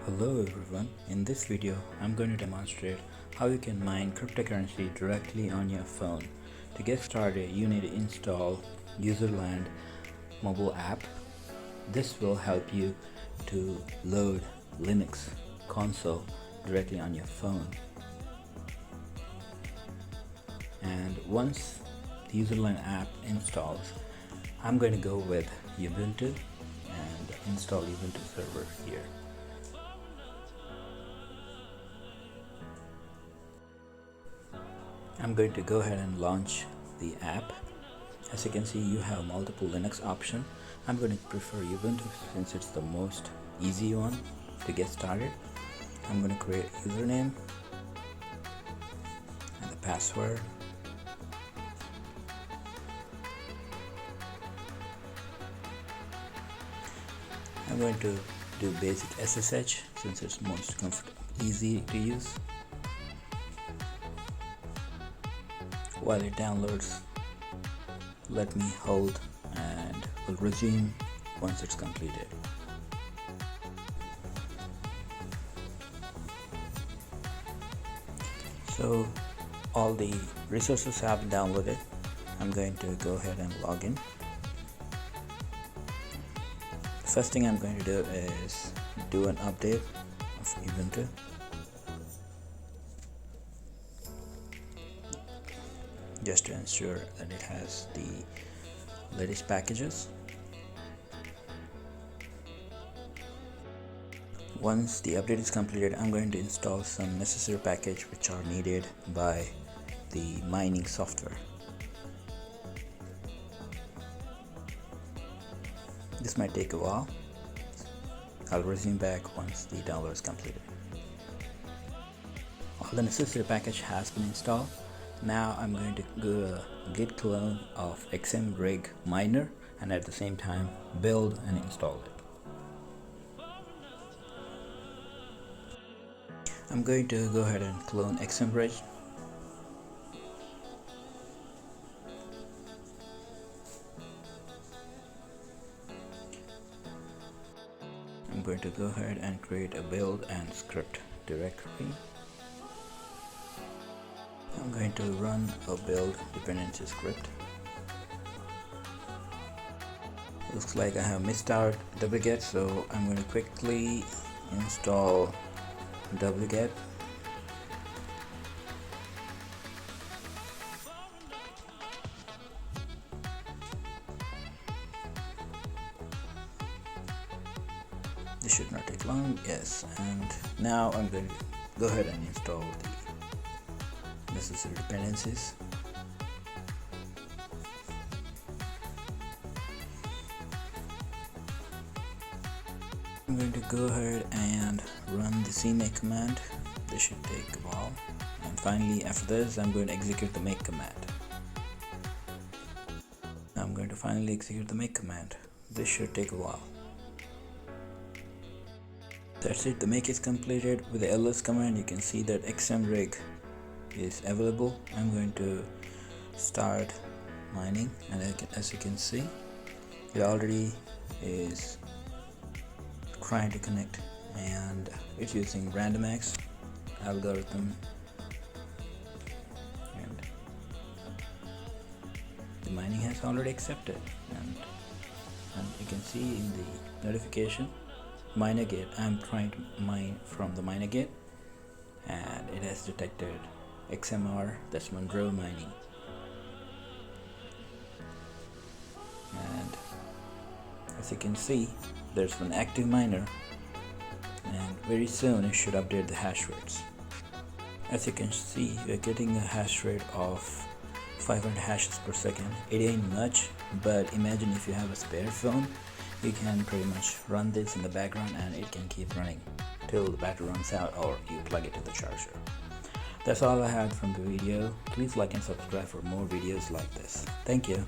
Hello everyone, in this video I'm going to demonstrate how you can mine cryptocurrency directly on your phone. To get started, you need to install userland mobile app. This will help you to load Linux console directly on your phone. And once the userland app installs, I'm going to go with Ubuntu and install Ubuntu server here. I'm going to go ahead and launch the app. As you can see, you have multiple Linux options. I'm going to prefer Ubuntu since it's the most easy one to get started. I'm going to create a username and the password. I'm going to do basic SSH since it's most easy to use. While it downloads, let me hold and will resume once it's completed. So all the resources have been downloaded. I'm going to go ahead and log in. The first thing I'm going to do is do an update of Ubuntu. Just to ensure that it has the latest packages. Once the update is completed, I'm going to install some necessary packages which are needed by the mining software. This might take a while. I'll resume back once the download is completed. All the necessary package has been installed. Now I'm going to do a git clone of xmrig miner and at the same time build and install it. I'm going to go ahead and clone xmrig. I'm going to go ahead and create a build and script directory. I'm going to run a build dependency script. Looks like I have missed out wget, so I'm going to quickly install wget. This should not take long, yes, and now I'm going to go ahead and install the necessary dependencies. I'm going to go ahead and run the cmake command. This should take a while. And finally, after this, I'm going to execute the make command. I'm going to finally execute the make command. This should take a while. That's it, the make is completed. With the ls command, you can see that xmrig is available. I'm going to start mining, and as you can see, it already is trying to connect, and it's using randomX algorithm, and the mining has already accepted, and you can see in the notification mkdir, I'm trying to mine from the mkdir, and it has detected XMR, that's Monero mining. And as you can see, there's an active miner, and very soon it should update the hash rates. As you can see, we're getting a hash rate of 500 hashes per second. It ain't much, but imagine if you have a spare phone, you can pretty much run this in the background and it can keep running till the battery runs out or you plug it to the charger. That's all I had from the video. Please like and subscribe for more videos like this. Thank you.